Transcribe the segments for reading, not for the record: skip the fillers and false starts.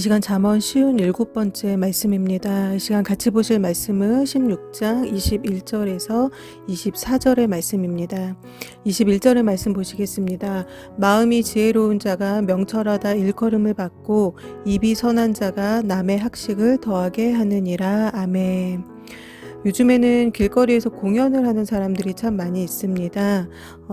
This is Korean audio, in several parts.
시간 잠언 쉬운 7번째 말씀입니다. 이 시간 같이 보실 말씀은 16장 21절에서 24절의 말씀입니다. 21절의 말씀 보시겠습니다. 마음이 지혜로운 자가 명철하다 일컬음을 받고 입이 선한 자가 남의 학식을 더하게 하느니라. 아멘. 요즘에는 길거리에서 공연을 하는 사람들이 참 많이 있습니다.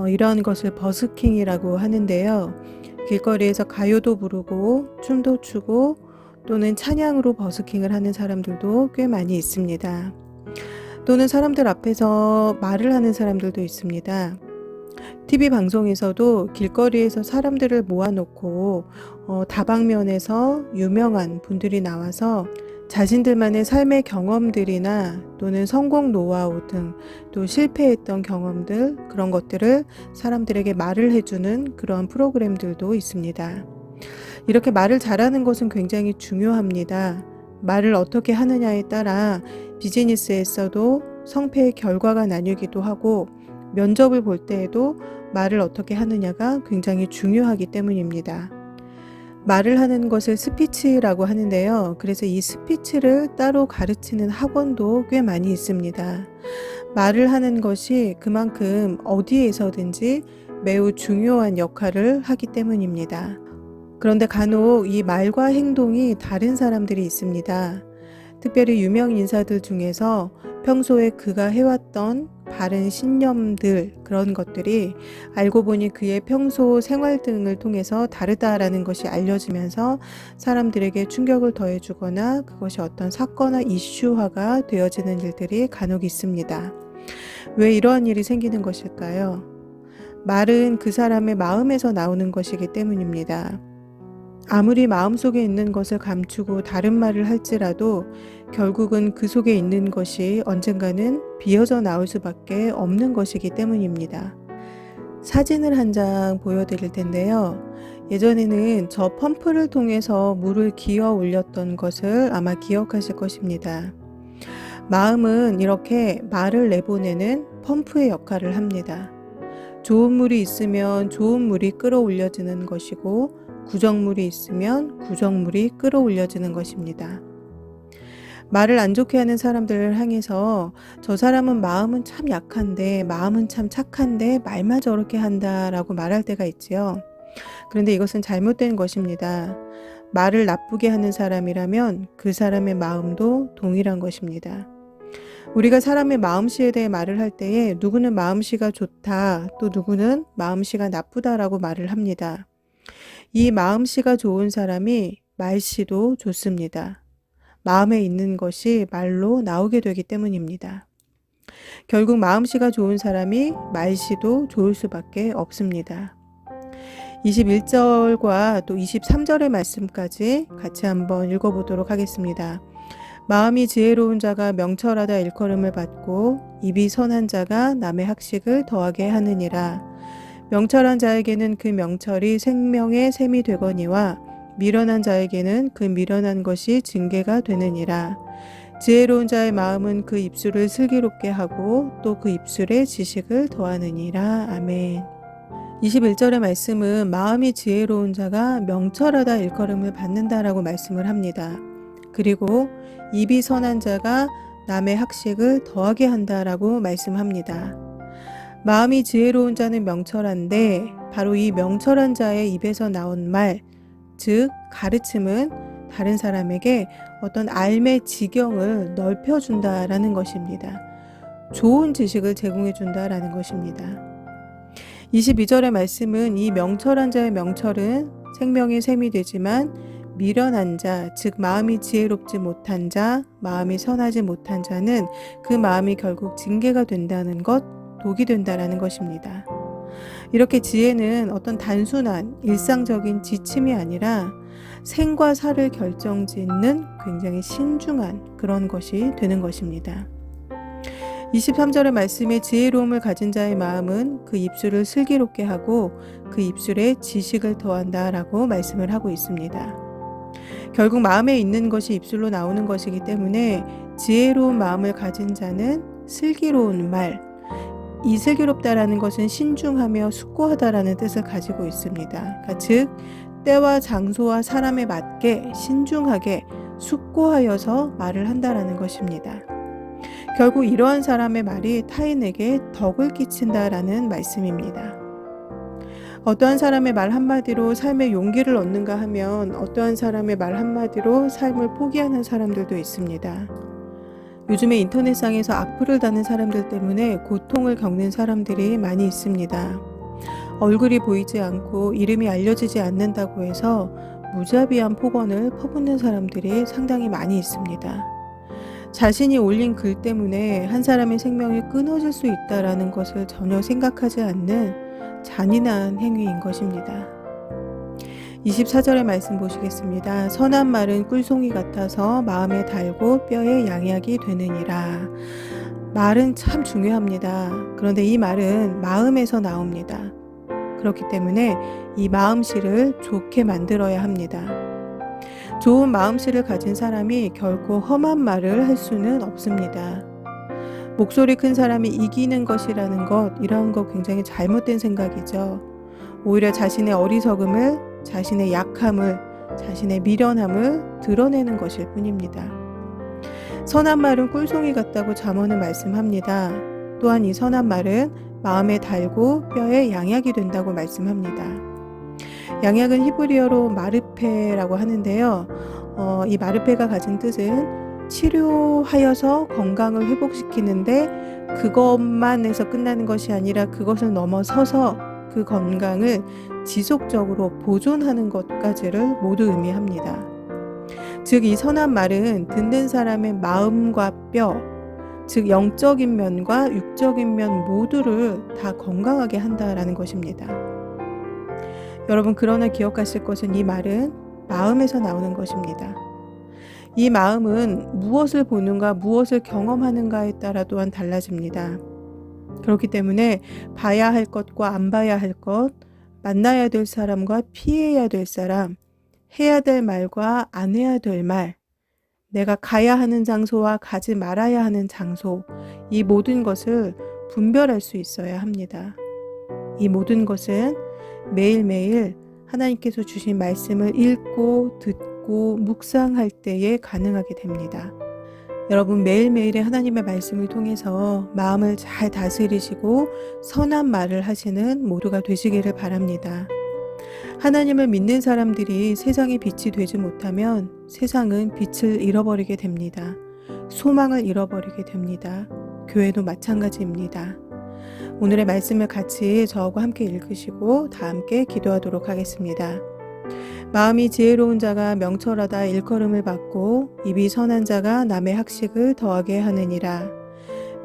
이러한 것을 버스킹이라고 하는데요. 길거리에서 가요도 부르고 춤도 추고 또는 찬양으로 버스킹을 하는 사람들도 꽤 많이 있습니다. 또는 사람들 앞에서 말을 하는 사람들도 있습니다. TV 방송에서도 길거리에서 사람들을 모아놓고 다방면에서 유명한 분들이 나와서 자신들만의 삶의 경험들이나 또는 성공 노하우 등 또 실패했던 경험들 그런 것들을 사람들에게 말을 해주는 그런 프로그램들도 있습니다. 이렇게 말을 잘하는 것은 굉장히 중요합니다. 말을 어떻게 하느냐에 따라 비즈니스에서도 성패의 결과가 나뉘기도 하고 면접을 볼 때에도 말을 어떻게 하느냐가 굉장히 중요하기 때문입니다. 말을 하는 것을 스피치라고 하는데요. 그래서 이 스피치를 따로 가르치는 학원도 꽤 많이 있습니다. 말을 하는 것이 그만큼 어디에서든지 매우 중요한 역할을 하기 때문입니다. 그런데 간혹 이 말과 행동이 다른 사람들이 있습니다. 특별히 유명 인사들 중에서 평소에 그가 해왔던 바른 신념들 그런 것들이 알고 보니 그의 평소 생활 등을 통해서 다르다라는 것이 알려지면서 사람들에게 충격을 더해주거나 그것이 어떤 사건화 이슈화가 되어지는 일들이 간혹 있습니다. 왜 이러한 일이 생기는 것일까요? 말은 그 사람의 마음에서 나오는 것이기 때문입니다. 아무리 마음속에 있는 것을 감추고 다른 말을 할지라도 결국은 그 속에 있는 것이 언젠가는 비어져 나올 수밖에 없는 것이기 때문입니다. 사진을 한 장 보여드릴 텐데요. 예전에는 저 펌프를 통해서 물을 기어 올렸던 것을 아마 기억하실 것입니다. 마음은 이렇게 말을 내보내는 펌프의 역할을 합니다. 좋은 물이 있으면 좋은 물이 끌어올려지는 것이고 부정물이 있으면 부정물이 끌어올려지는 것입니다. 말을 안 좋게 하는 사람들을 향해서 저 사람은 마음은 참 약한데 마음은 참 착한데 말만 저렇게 한다라고 말할 때가 있지요. 그런데 이것은 잘못된 것입니다. 말을 나쁘게 하는 사람이라면 그 사람의 마음도 동일한 것입니다. 우리가 사람의 마음씨에 대해 말을 할 때에 누구는 마음씨가 좋다 또 누구는 마음씨가 나쁘다라고 말을 합니다. 이 마음씨가 좋은 사람이 말씨도 좋습니다. 마음에 있는 것이 말로 나오게 되기 때문입니다. 결국 마음씨가 좋은 사람이 말씨도 좋을 수밖에 없습니다. 21절과 또 23절의 말씀까지 같이 한번 읽어보도록 하겠습니다. 마음이 지혜로운 자가 명철하다 일컬음을 받고 입이 선한 자가 남의 학식을 더하게 하느니라. 명철한 자에게는 그 명철이 생명의 샘이 되거니와 미련한 자에게는 그 미련한 것이 징계가 되느니라. 지혜로운 자의 마음은 그 입술을 슬기롭게 하고 또 그 입술에 지식을 더하느니라. 아멘. 21절의 말씀은 마음이 지혜로운 자가 명철하다 일컬음을 받는다라고 말씀을 합니다. 그리고 입이 선한 자가 남의 학식을 더하게 한다라고 말씀합니다. 마음이 지혜로운 자는 명철한데 바로 이 명철한 자의 입에서 나온 말, 즉 가르침은 다른 사람에게 어떤 삶의 지경을 넓혀준다라는 것입니다. 좋은 지식을 제공해준다라는 것입니다. 22절의 말씀은 이 명철한 자의 명철은 생명의 샘이 되지만 미련한 자, 즉 마음이 지혜롭지 못한 자, 마음이 선하지 못한 자는 그 마음이 결국 징계가 된다는 것, 독이 된다라는 것입니다. 이렇게 지혜는 어떤 단순한 일상적인 지침이 아니라 생과 사를 결정짓는 굉장히 신중한 그런 것이 되는 것입니다. 23절의 말씀에 지혜로움을 가진 자의 마음은 그 입술을 슬기롭게 하고 그 입술에 지식을 더한다라고 말씀을 하고 있습니다. 결국 마음에 있는 것이 입술로 나오는 것이기 때문에 지혜로운 마음을 가진 자는 슬기로운 말, 이 슬기롭다라는 것은 신중하며 숙고하다라는 뜻을 가지고 있습니다. 즉 때와 장소와 사람에 맞게 신중하게 숙고하여서 말을 한다라는 것입니다. 결국 이러한 사람의 말이 타인에게 덕을 끼친다라는 말씀입니다. 어떠한 사람의 말 한마디로 삶의 용기를 얻는가 하면 어떠한 사람의 말 한마디로 삶을 포기하는 사람들도 있습니다. 요즘에 인터넷상에서 악플을 다는 사람들 때문에 고통을 겪는 사람들이 많이 있습니다. 얼굴이 보이지 않고 이름이 알려지지 않는다고 해서 무자비한 폭언을 퍼붓는 사람들이 상당히 많이 있습니다. 자신이 올린 글 때문에 한 사람의 생명이 끊어질 수 있다라는 것을 전혀 생각하지 않는 잔인한 행위인 것입니다. 24절의 말씀 보시겠습니다. 선한 말은 꿀송이 같아서 마음에 달고 뼈에 양약이 되느니라. 말은 참 중요합니다. 그런데 이 말은 마음에서 나옵니다. 그렇기 때문에 이 마음씨를 좋게 만들어야 합니다. 좋은 마음씨를 가진 사람이 결코 험한 말을 할 수는 없습니다. 목소리 큰 사람이 이기는 것이라는 것, 이런 거 굉장히 잘못된 생각이죠. 오히려 자신의 어리석음을, 자신의 약함을, 자신의 미련함을 드러내는 것일 뿐입니다. 선한 말은 꿀송이 같다고 잠언은 말씀합니다. 또한 이 선한 말은 마음에 달고 뼈에 양약이 된다고 말씀합니다. 양약은 히브리어로 마르페라고 하는데요. 이 마르페가 가진 뜻은 치료하여서 건강을 회복시키는데 그것만 해서 끝나는 것이 아니라 그것을 넘어서서 그 건강을 지속적으로 보존하는 것까지를 모두 의미합니다. 즉, 이 선한 말은 듣는 사람의 마음과 뼈, 즉 영적인 면과 육적인 면 모두를 다 건강하게 한다라는 것입니다. 여러분, 그러나 기억하실 것은 이 말은 마음에서 나오는 것입니다. 이 마음은 무엇을 보는가, 무엇을 경험하는가에 따라 또한 달라집니다. 그렇기 때문에 봐야 할 것과 안 봐야 할 것, 만나야 될 사람과 피해야 될 사람, 해야 될 말과 안 해야 될 말, 내가 가야 하는 장소와 가지 말아야 하는 장소, 이 모든 것을 분별할 수 있어야 합니다. 이 모든 것은 매일매일 하나님께서 주신 말씀을 읽고 듣고 묵상할 때에 가능하게 됩니다. 여러분, 매일매일의 하나님의 말씀을 통해서 마음을 잘 다스리시고 선한 말을 하시는 모두가 되시기를 바랍니다. 하나님을 믿는 사람들이 세상의 빛이 되지 못하면 세상은 빛을 잃어버리게 됩니다. 소망을 잃어버리게 됩니다. 교회도 마찬가지입니다. 오늘의 말씀을 같이 저하고 함께 읽으시고 다 함께 기도하도록 하겠습니다. 마음이 지혜로운 자가 명철하다 일컬음을 받고 입이 선한 자가 남의 학식을 더하게 하느니라.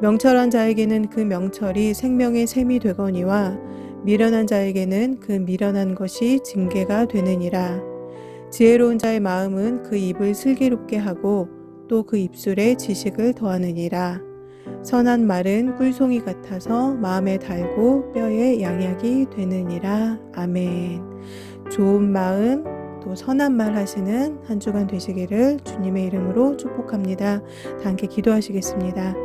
명철한 자에게는 그 명철이 생명의 샘이 되거니와 미련한 자에게는 그 미련한 것이 징계가 되느니라. 지혜로운 자의 마음은 그 입을 슬기롭게 하고 또 그 입술에 지식을 더하느니라. 선한 말은 꿀송이 같아서 마음에 달고 뼈에 양약이 되느니라. 아멘. 좋은 마음, 또 선한 말 하시는 한 주간 되시기를 주님의 이름으로 축복합니다. 다 함께 기도하시겠습니다.